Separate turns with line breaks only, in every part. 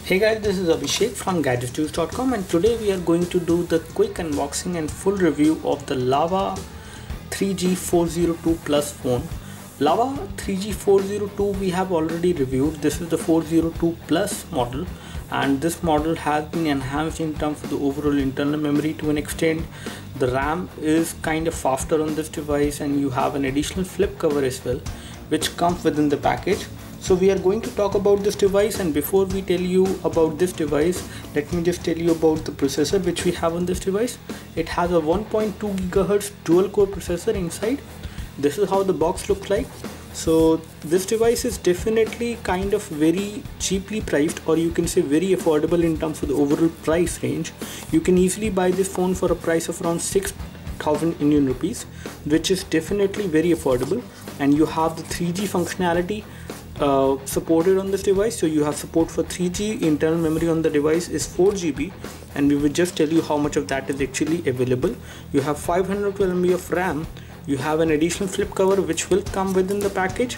Hey guys, this is Abhishek from GadgetJuice.com, and today we are going to do the quick unboxing and full review of the Lava 3G 402 Plus phone. Lava 3G 402 we have already reviewed. This is the 402 Plus model, and this model has been enhanced in terms of the overall internal memory to an extent. The RAM is kind of faster on this device, and you have an additional flip cover as well, which comes within the package. So we are going to talk about this device, and before we tell you about this device, let me just tell you about the processor which we have on this device. It has a 1.2 GHz dual core processor inside. This is how the box looks like. So this device is definitely kind of very cheaply priced, or you can say very affordable in terms of the overall price range. You can easily buy this phone for a price of around 6,000 Indian rupees, which is definitely very affordable. And you have the 3G functionality supported on this device. So you have support for 3G. Internal memory on the device is 4 GB, and we will just tell you how much of that is actually available. You have 512 MB of RAM. You have an additional flip cover which will come within the package.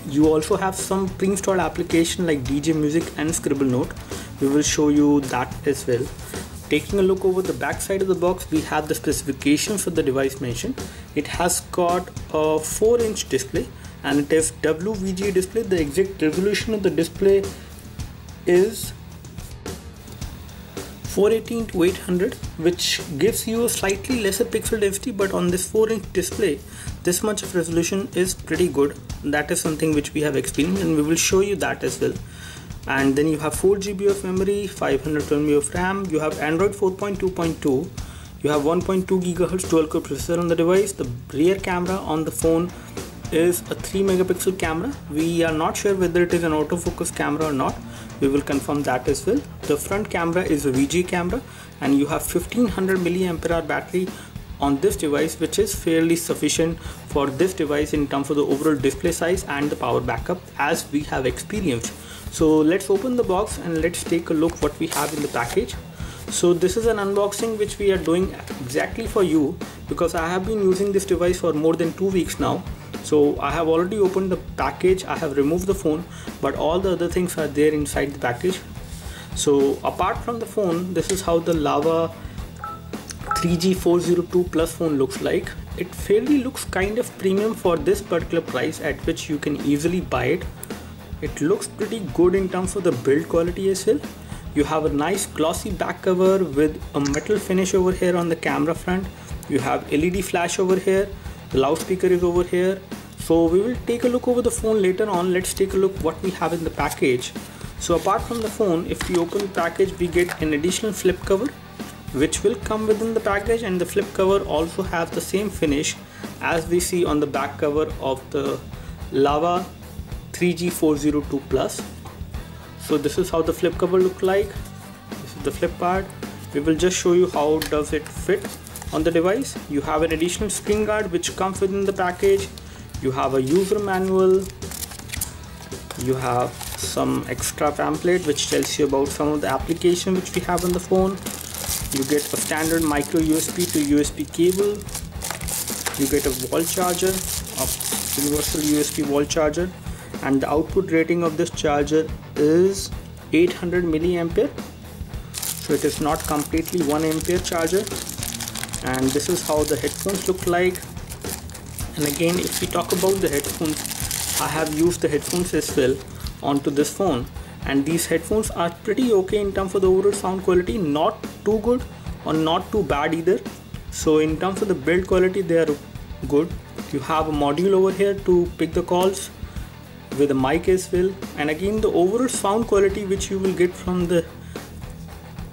You also have some pre-installed application like DJ Music and Scribble Note. We will show you that as well. Taking a look over the back side of the box, we have the specifications for the device mentioned. It has got a 4-inch display, and it is WVGA display. The exact resolution of the display is 418 to 800, which gives you a slightly lesser pixel density, but on this 4-inch display, this much of resolution is pretty good. That is something which we have experienced, and we will show you that as well. And then you have 4 GB of memory, 512 MB of RAM. You have Android 4.2.2. You have 1.2 GHz dual core processor on the device. The rear camera on the phone is a 3 megapixel camera. We are not sure whether it is an autofocus camera or not. We will confirm that as well. The front camera is a VGA camera, and you have 1500 mAh battery on this device, which is fairly sufficient for this device in terms of the overall display size and the power backup, as we have experienced. So let's open the box and let's take a look what we have in the package. So this is an unboxing which we are doing exactly for you, because I have been using this device for more than 2 weeks now. So I have already opened the package, I have removed the phone, but all the other things are there inside the package. So apart from the phone, this is how the Lava 3G 402 Plus phone looks like. It fairly looks kind of premium for this particular price at which you can easily buy it. It looks pretty good in terms of the build quality as well. You have a nice glossy back cover with a metal finish over here on the camera front. You have LED flash over here. The loudspeaker is over here. So we will take a look over the phone later on. Let's take a look what we have in the package. So apart from the phone, if we open the package, we get an additional flip cover which will come within the package, and the flip cover also has the same finish as we see on the back cover of the Lava 3G 402 Plus. So this is how the flip cover look like. This is the flip part. We will just show you how does it fit on the device. You have an additional screen guard which comes within the package. You have a user manual. You have some extra pamphlet which tells you about some of the application which we have on the phone. You get a standard micro USB to USB cable. You get a wall charger, a universal USB wall charger, and the output rating of this charger is 800 milliampere. So it is not completely 1 ampere charger. And this is how the headphones look like. And again, if we talk about the headphones, I have used the headphones as well onto this phone, and these headphones are pretty okay in terms of the overall sound quality. Not too good or not too bad either. So in terms of the build quality, they are good. You have a module over here to pick the calls with a mic as well. And again, the overall sound quality which you will get from the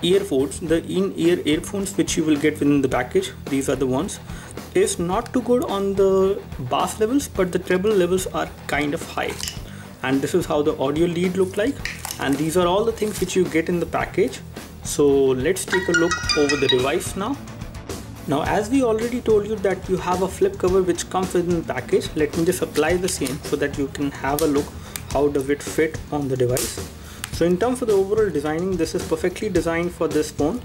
earphones, the in-ear earphones which you will get within the package, these are the ones, is not too good on the bass levels, but the treble levels are kind of high. And this is how the audio lead look like, and these are all the things which you get in the package. So let's take a look over the device now. Now, as we already told you that you have a flip cover which comes within the package, let me just apply the same so that you can have a look how does it fit on the device. So in terms of the overall designing, this is perfectly designed for this phone,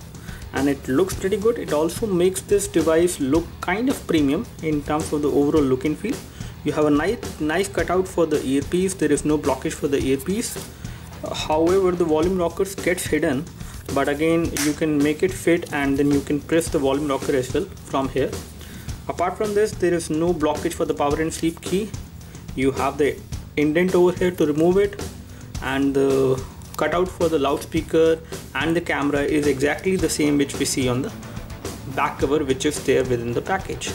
and it looks pretty good. It also makes this device look kind of premium in terms of the overall look and feel. You have a nice cutout for the earpiece. There is no blockage for the earpiece. However, the volume rockers gets hidden, but again you can make it fit and then you can press the volume rocker as well from here. Apart from this, there is no blockage for the power and sleep key. You have the indent over here to remove it, and the cutout for the loudspeaker and the camera is exactly the same which we see on the back cover, which is there within the package.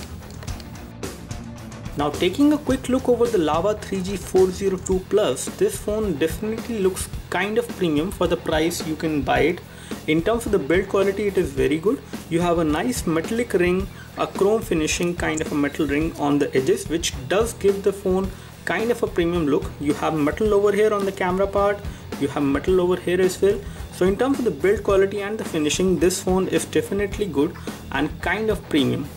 Now taking a quick look over the Lava 3G 402 Plus, this phone definitely looks kind of premium for the price you can buy it. In terms of the build quality, it is very good. You have a nice metallic ring, a chrome finishing kind of a metal ring on the edges, which does give the phone kind of a premium look. You have metal over here on the camera part, you have metal over here as well. So in terms of the build quality and the finishing, this phone is definitely good and kind of premium.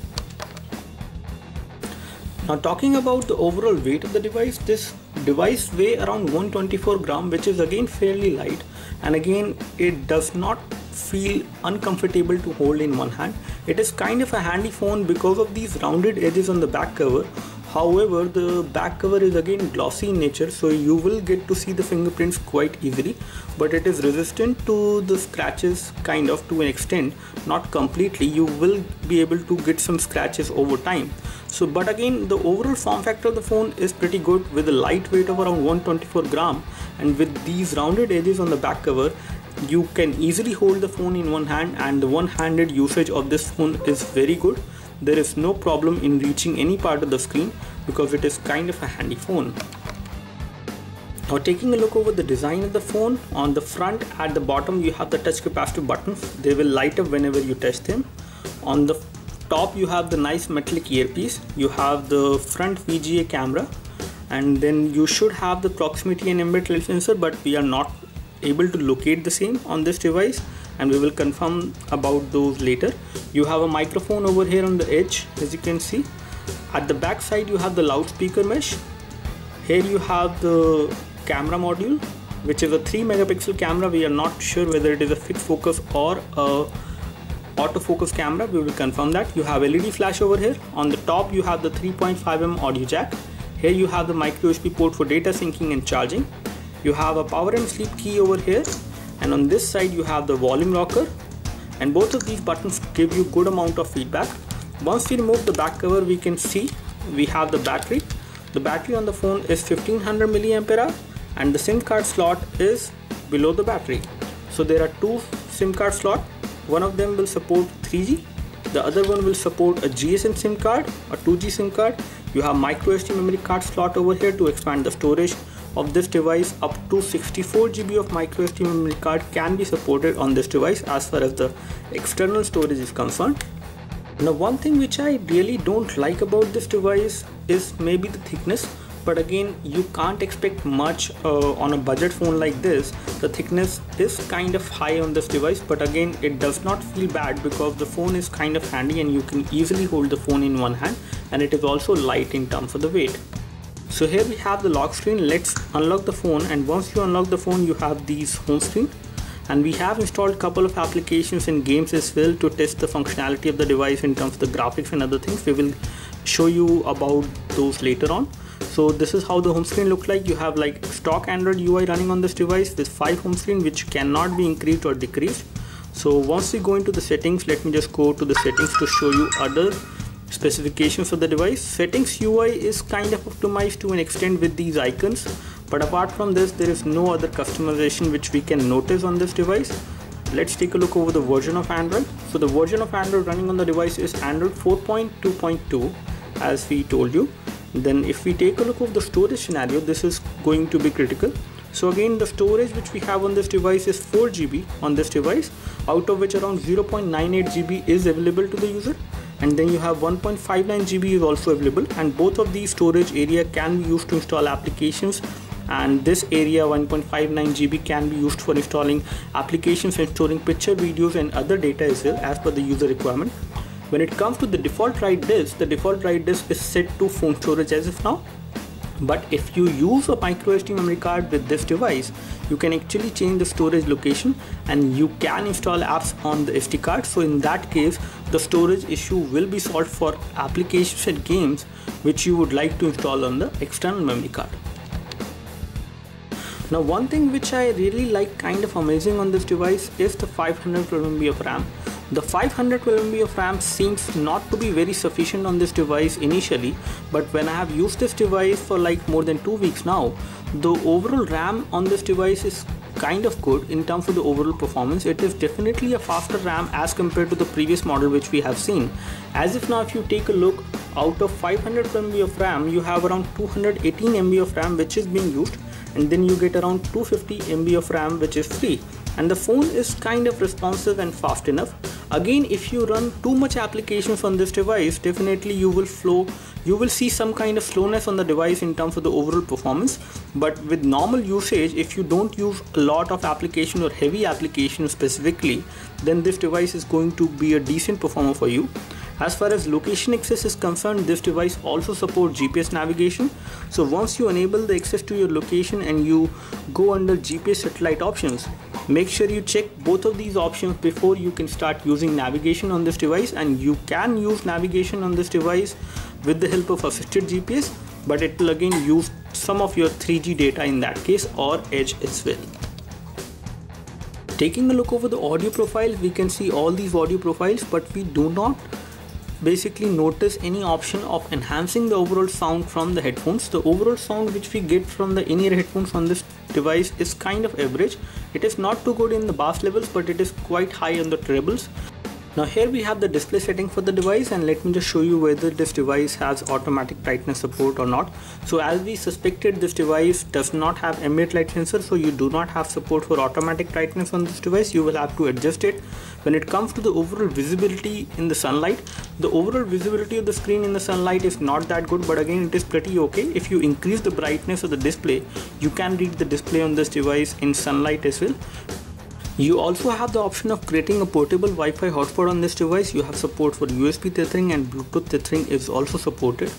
Now talking about the overall weight of the device, this device weighs around 124 gram, which is again fairly light, and again it does not feel uncomfortable to hold in one hand. It is kind of a handy phone because of these rounded edges on the back cover. However, the back cover is again glossy in nature, so you will get to see the fingerprints quite easily, but it is resistant to the scratches kind of to an extent, not completely. You will be able to get some scratches over time. So but again, the overall form factor of the phone is pretty good with a light weight of around 124 gram, and with these rounded edges on the back cover, you can easily hold the phone in one hand, and the one-handed usage of this phone is very good. There is no problem in reaching any part of the screen because it is kind of a handy phone. Now taking a look over the design of the phone, on the front at the bottom you have the touch capacitive buttons. They will light up whenever you touch them. On the top you have the nice metallic earpiece. You have the front VGA camera, and then you should have the proximity and ambient light sensor, but we are not able to locate the same on this device, and we will confirm about those later. You have a microphone over here on the edge, as you can see. At the back side you have the loudspeaker mesh. Here you have the camera module, which is a 3 megapixel camera. We are not sure whether it is a fixed focus or a autofocus camera. We will confirm that. You have LED flash over here. On the top you have the 3.5mm audio jack. Here you have the micro USB port for data syncing and charging. You have a power and sleep key over here, and on this side you have the volume rocker, and both of these buttons give you good amount of feedback. Once we remove the back cover, we can see we have the battery. The battery on the phone is 1500 mAh, and the SIM card slot is below the battery. So there are two SIM card slots. One of them will support 3G, the other one will support a GSM SIM card, a 2G SIM card. You have micro SD memory card slot over here to expand the storage of this device. Up to 64 GB of micro SD memory card can be supported on this device as far as the external storage is concerned. Now one thing which I really don't like about this device is maybe the thickness, but again you can't expect much on a budget phone like this. The thickness is kind of high on this device, but again it does not feel bad because the phone is kind of handy and you can easily hold the phone in one hand, and it is also light in terms of the weight. So here we have the lock screen. Let's unlock the phone, and once you unlock the phone you have these home screen, and we have installed a couple of applications and games as well to test the functionality of the device in terms of the graphics and other things. We will show you about those later on. So this is how the home screen looks like. You have like stock Android UI running on this device with 5 home screen which cannot be increased or decreased. So once we go into the settings, let me just go to the settings to show you other specifications of the device. Settings UI is kind of optimized to an extent with these icons, but apart from this there is no other customization which we can notice on this device. Let's take a look over the version of Android. So the version of Android running on the device is Android 4.2.2 as we told you. Then if we take a look at the storage scenario, this is going to be critical. So again, the storage which we have on this device is 4 GB on this device, out of which around 0.98 GB is available to the user, and then you have 1.59 GB is also available, and both of these storage area can be used to install applications, and this area 1.59 GB can be used for installing applications and storing picture, videos and other data as well as per the user requirement. When it comes to the default write disk, the default write disk is set to phone storage as of now. But if you use a micro SD memory card with this device, you can actually change the storage location and you can install apps on the SD card. So in that case, the storage issue will be solved for applications and games which you would like to install on the external memory card. Now one thing which I really like kind of amazing on this device is the 512 MB of RAM. The 512 MB of RAM seems not to be very sufficient on this device initially, but when I have used this device for like more than 2 weeks now, the overall RAM on this device is kind of good in terms of the overall performance. It is definitely a faster RAM as compared to the previous model which we have seen. As if now if you take a look, out of 512 MB of RAM, you have around 218 MB of RAM which is being used, and then you get around 250 MB of RAM which is free, and the phone is kind of responsive and fast enough. Again, if you run too much applications on this device, definitely you will see some kind of slowness on the device in terms of the overall performance. But with normal usage, if you don't use a lot of application or heavy applications specifically, then this device is going to be a decent performer for you. As far as location access is concerned, this device also supports GPS navigation. So once you enable the access to your location and you go under GPS satellite options, make sure you check both of these options before you can start using navigation on this device. And you can use navigation on this device with the help of assisted GPS, but it will again use some of your 3G data in that case, or Edge as well. Taking a look over the audio profiles, we can see all these audio profiles, but we do not basically notice any option of enhancing the overall sound from the headphones. The overall sound which we get from the in-ear headphones on this device is kind of average. It is not too good in the bass levels, but it is quite high on the trebles. Now here we have the display setting for the device, and let me just show you whether this device has automatic brightness support or not. So as we suspected, this device does not have ambient light sensor, so you do not have support for automatic brightness on this device. You will have to adjust it. When it comes to the overall visibility in the sunlight, the overall visibility of the screen in the sunlight is not that good, but again it is pretty okay. If you increase the brightness of the display, you can read the display on this device in sunlight as well. You also have the option of creating a portable Wi-Fi hotspot on this device. You have support for USB tethering, and Bluetooth tethering is also supported.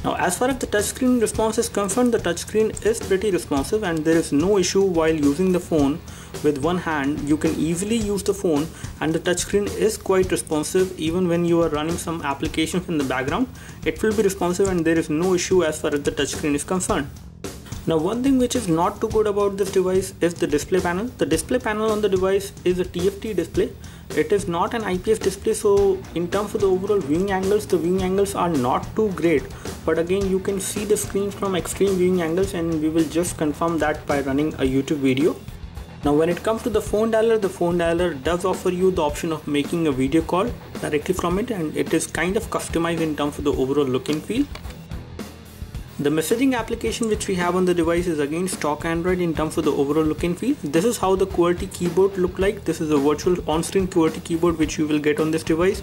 Now as far as the touchscreen response is concerned, the touchscreen is pretty responsive and there is no issue while using the phone with one hand. You can easily use the phone, and the touchscreen is quite responsive. Even when you are running some applications in the background, it will be responsive and there is no issue as far as the touchscreen is concerned. Now one thing which is not too good about this device is the display panel. The display panel on the device is a TFT display. It is not an IPS display, so in terms of the overall viewing angles, the viewing angles are not too great. But again, you can see the screen from extreme viewing angles, and we will just confirm that by running a YouTube video. Now when it comes to the phone dialer does offer you the option of making a video call directly from it, and it is kind of customized in terms of the overall look and feel. The messaging application which we have on the device is again stock Android in terms of the overall look and feel. This is how the QWERTY keyboard look like. This is a virtual on-screen QWERTY keyboard which you will get on this device.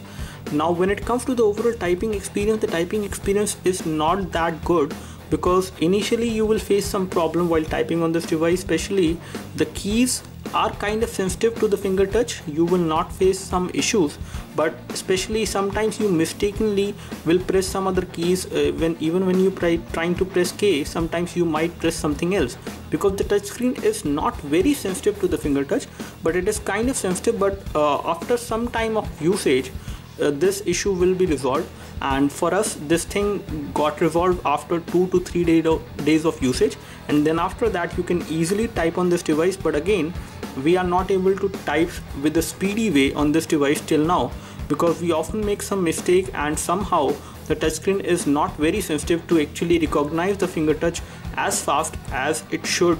Now when it comes to the overall typing experience, the typing experience is not that good, because initially you will face some problem while typing on this device. Especially the keys are kind of sensitive to the finger touch. You will not face some issues, but especially sometimes you mistakenly will press some other keys when you trying to press K. Sometimes you might press something else, because the touchscreen is not very sensitive to the finger touch, but it is kind of sensitive. But after some time of usage, this issue will be resolved, and for us this thing got resolved after 2 to 3 days of usage, and then after that you can easily type on this device. But again, we are not able to type with a speedy way on this device till now, because we often make some mistake, and somehow the touchscreen is not very sensitive to actually recognize the finger touch as fast as it should.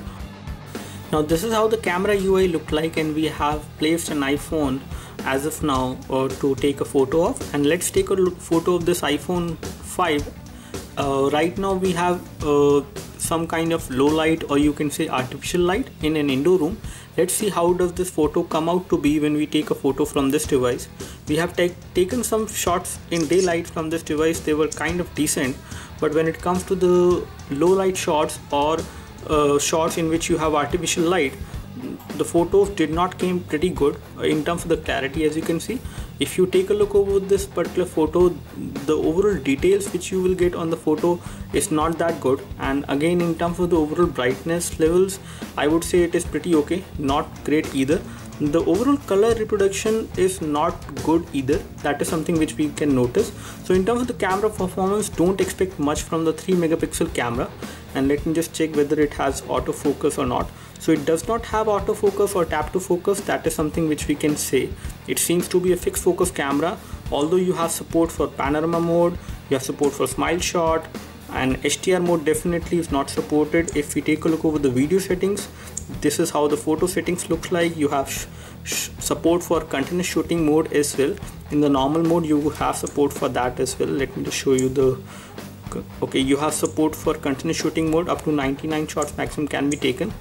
Now this is how the camera UI look like, and we have placed an iPhone as of now to take a photo of. And let's take a photo of this iPhone 5. Right now we have some kind of low light, or you can say artificial light, in an indoor room. Let's see how does this photo come out to be when we take a photo from this device. We have taken some shots in daylight from this device. They were kind of decent, but when it comes to the low light shots or shots in which you have artificial light, the photos did not came pretty good in terms of the clarity. As you can see, if you take a look over this particular photo, the overall details which you will get on the photo is not that good. And again, in terms of the overall brightness levels, I would say it is pretty okay, not great either. The overall color reproduction is not good either. That is something which we can notice. So in terms of the camera performance, don't expect much from the 3 megapixel camera. and let me just check whether it has autofocus or not. So it does not have autofocus or tap to focus. That is something which we can say. It seems to be a fixed focus camera, although you have support for panorama mode, you have support for smile shot, and HDR mode definitely is not supported. If we take a look over the video settings, this is how the photo settings looks like. You have support for continuous shooting mode as well. In the normal mode you have support for that as well. Let me just show you the okay, you have support for continuous shooting mode. Up to 99 shots maximum can be taken.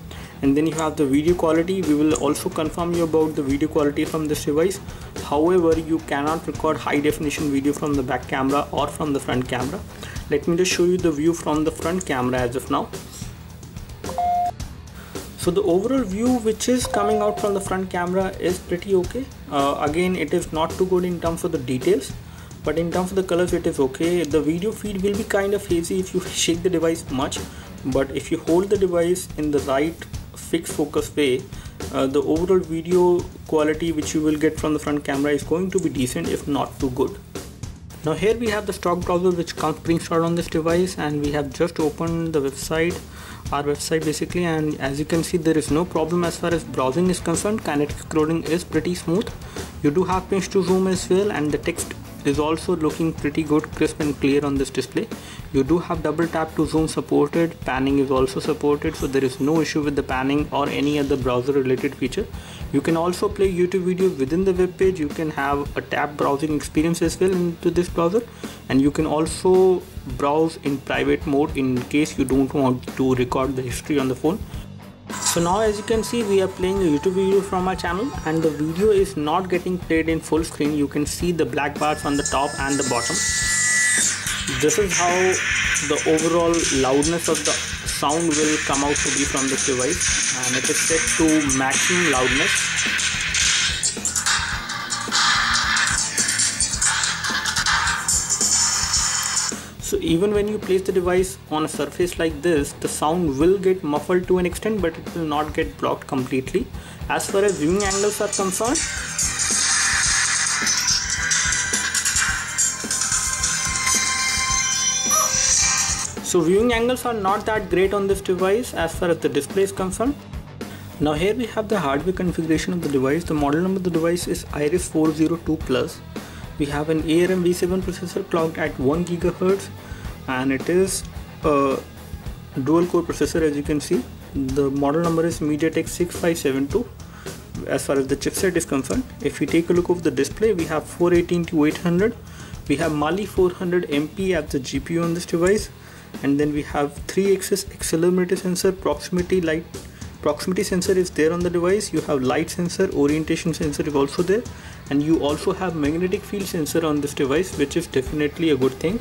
And then you have the video quality. We will also confirm you about the video quality from this device. However, you cannot record high definition video from the back camera or from the front camera. Let me just show you the view from the front camera as of now. So the overall view which is coming out from the front camera is pretty okay. Again, it is not too good in terms of the details, but in terms of the colors it is okay. The video feed will be kind of hazy if you shake the device much, but if you hold the device in the right fixed focus way, the overall video quality which you will get from the front camera is going to be decent, if not too good. Now here we have the stock browser which comes pre-installed on this device, and we have just opened the website, our website basically, and as you can see there is no problem as far as browsing is concerned. Kinetic scrolling is pretty smooth. You do have pinch to zoom as well, and the text is also looking pretty good, crisp and clear on this display. You do have double tap to zoom supported, panning is also supported, so there is no issue with the panning or any other browser related feature. You can also play YouTube videos within the web page. You can have a tab browsing experience as well into this browser, and you can also browse in private mode in case you don't want to record the history on the phone. So now as you can see, we are playing a YouTube video from our channel, and the video is not getting played in full screen. You can see the black bars on the top and the bottom. This is how the overall loudness of the sound will come out to be from this device, and it is set to maximum loudness. So even when you place the device on a surface like this, the sound will get muffled to an extent, but it will not get blocked completely. As far as viewing angles are concerned, so viewing angles are not that great on this device as far as the display is concerned. Now here we have the hardware configuration of the device. The model number of the device is Iris 402 Plus. We have an ARM V7 processor clocked at 1 GHz, and it is a dual core processor. As you can see, the model number is MediaTek 6572 as far as the chipset is concerned. If we take a look over the display, we have 418 to 800. We have Mali 400 MP as the GPU on this device, and then we have 3-axis accelerometer sensor, proximity sensor is there on the device. You have light sensor, orientation sensor is also there, and you also have magnetic field sensor on this device, which is definitely a good thing.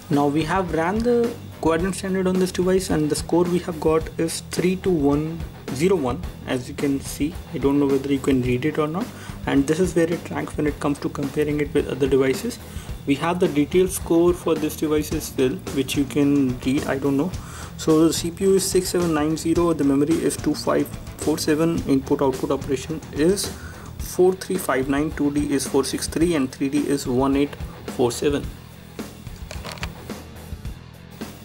Now we have ran the quadrant standard on this device, and the score we have got is 32101. As you can see, I don't know whether you can read it or not, and this is where it ranks when it comes to comparing it with other devices. We have the detailed score for this device as well, which you can read. I don't know. So the CPU is 6790, the memory is 2547, input output operation is 4359, 2D is 463, and 3D is 1847.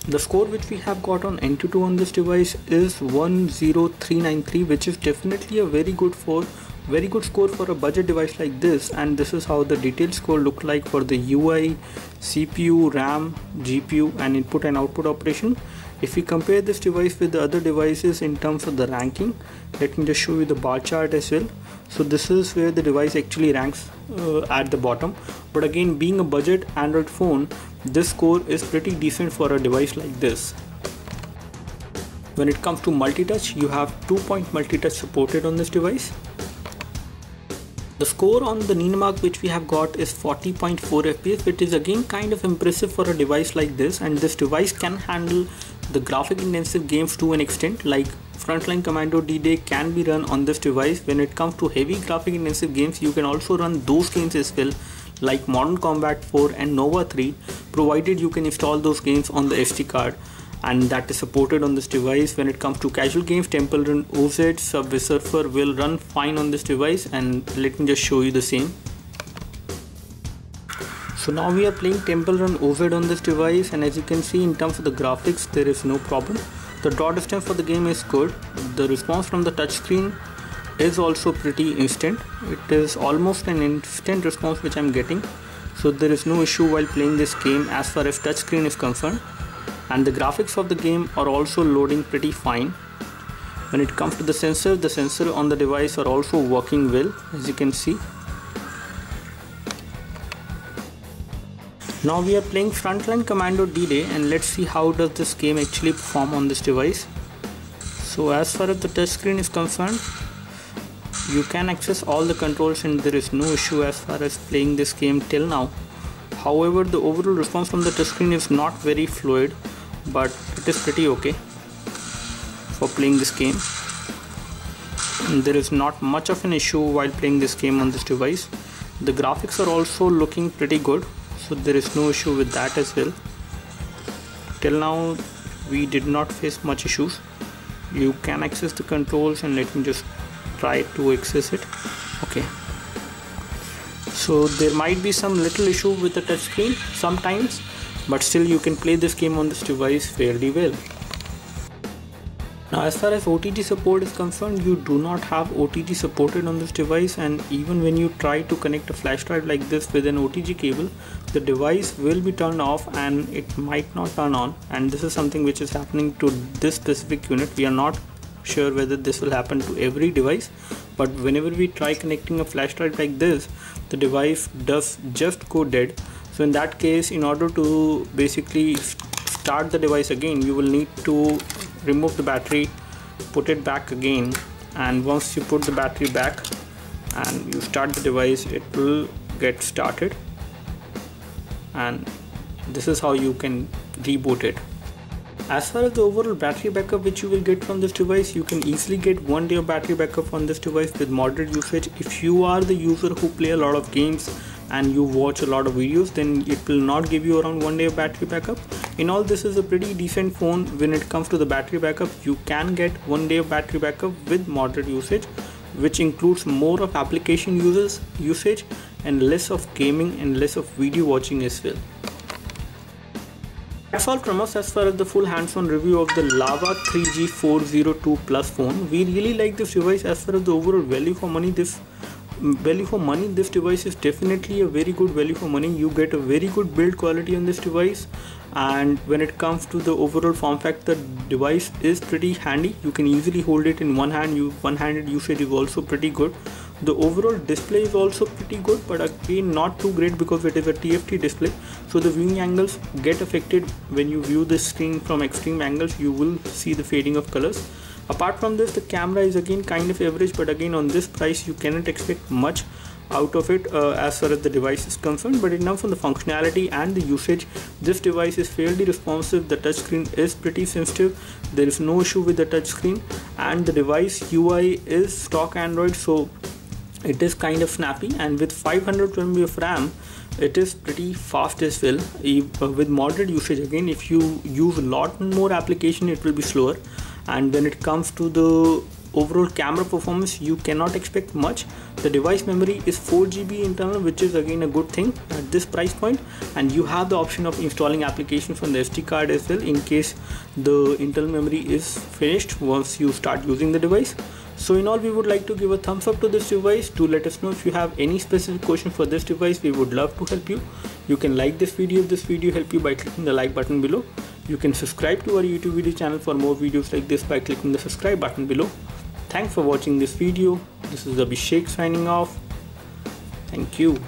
The score which we have got on AnTuTu on this device is 10393, which is definitely a very good score for a budget device like this. And this is how the detailed score look like for the UI, CPU, RAM, GPU, and input and output operation. If we compare this device with the other devices in terms of the ranking, let me just show you the bar chart as well. So this is where the device actually ranks at the bottom. But again, being a budget Android phone, this score is pretty decent for a device like this. When it comes to multi-touch, you have 2-point multi-touch supported on this device. The score on the Nenamark which we have got is 40.4 FPS, which is again kind of impressive for a device like this, and this device can handle the graphic intensive games to an extent, like Frontline Commando D-Day can be run on this device. When it comes to heavy graphic intensive games, you can also run those games as well, like Modern Combat 4 and Nova 3, provided you can install those games on the SD card, and that is supported on this device. When it comes to casual games, Temple Run OZ, Subway Surfer will run fine on this device, and let me just show you the same. So now we are playing Temple Run OZ on this device, and as you can see in terms of the graphics there is no problem. The draw distance for the game is good. The response from the touchscreen is also pretty instant. It is almost an instant response which I'm getting. So there is no issue while playing this game as far as touchscreen is concerned. And the graphics of the game are also loading pretty fine. When it comes to the sensor on the device are also working well, as you can see. Now we are playing Frontline Commando D-Day, and let's see how does this game actually perform on this device. So as far as the touchscreen is concerned, you can access all the controls and there is no issue as far as playing this game till now. However, the overall response from the touchscreen is not very fluid, but it is pretty okay for playing this game. And there is not much of an issue while playing this game on this device. The graphics are also looking pretty good, so there is no issue with that as well. Till now we did not face much issues. You can access the controls, and let me just try to access it. Okay, so there might be some little issue with the touchscreen sometimes, but still you can play this game on this device fairly well. Now as far as OTG support is concerned, you do not have OTG supported on this device, and even when you try to connect a flash drive like this with an OTG cable, the device will be turned off and it might not turn on, and this is something which is happening to this specific unit. We are not sure whether this will happen to every device, but whenever we try connecting a flash drive like this, the device does just go dead. So in that case, in order to basically start the device again, you will need to remove the battery, put it back again, and once you put the battery back and you start the device, it will get started, and this is how you can reboot it. As far as the overall battery backup which you will get from this device, you can easily get 1 day of battery backup on this device with moderate usage. If you are the user who play a lot of games and you watch a lot of videos, then it will not give you around 1 day of battery backup. In all, this is a pretty decent phone when it comes to the battery backup. You can get 1 day of battery backup with moderate usage, which includes more of application usage and less of gaming and less of video watching as well. That's all from us as far as the full hands-on review of the Lava 3G 402 Plus phone. We really like this device. As far as the overall value for money, this device is definitely a very good value for money. You get a very good build quality on this device, and when it comes to the overall form factor, the device is pretty handy. You can easily hold it in one hand. One-handed usage is also pretty good. The overall display is also pretty good, but again not too great because it is a TFT display, so the viewing angles get affected. When you view the screen from extreme angles, you will see the fading of colors. Apart from this, the camera is again kind of average, but again on this price you cannot expect much out of it as far as the device is concerned. But in terms of the functionality and the usage, this device is fairly responsive. The touchscreen is pretty sensitive. There is no issue with the touchscreen, and the device UI is stock Android, so it is kind of snappy, and with 512 MB of RAM it is pretty fast as well. With moderate usage, again if you use a lot more application, it will be slower. And when it comes to the overall camera performance, you cannot expect much. The device memory is 4 GB internal, which is again a good thing at this price point, and you have the option of installing applications from the SD card as well in case the internal memory is finished once you start using the device. So in all, we would like to give a thumbs up to this device. Do let us know if you have any specific question for this device. We would love to help you. You can like this video if this video helped you by clicking the like button below. You can subscribe to our YouTube video channel for more videos like this by clicking the subscribe button below. Thanks for watching this video. This is Abhishek signing off. Thank you.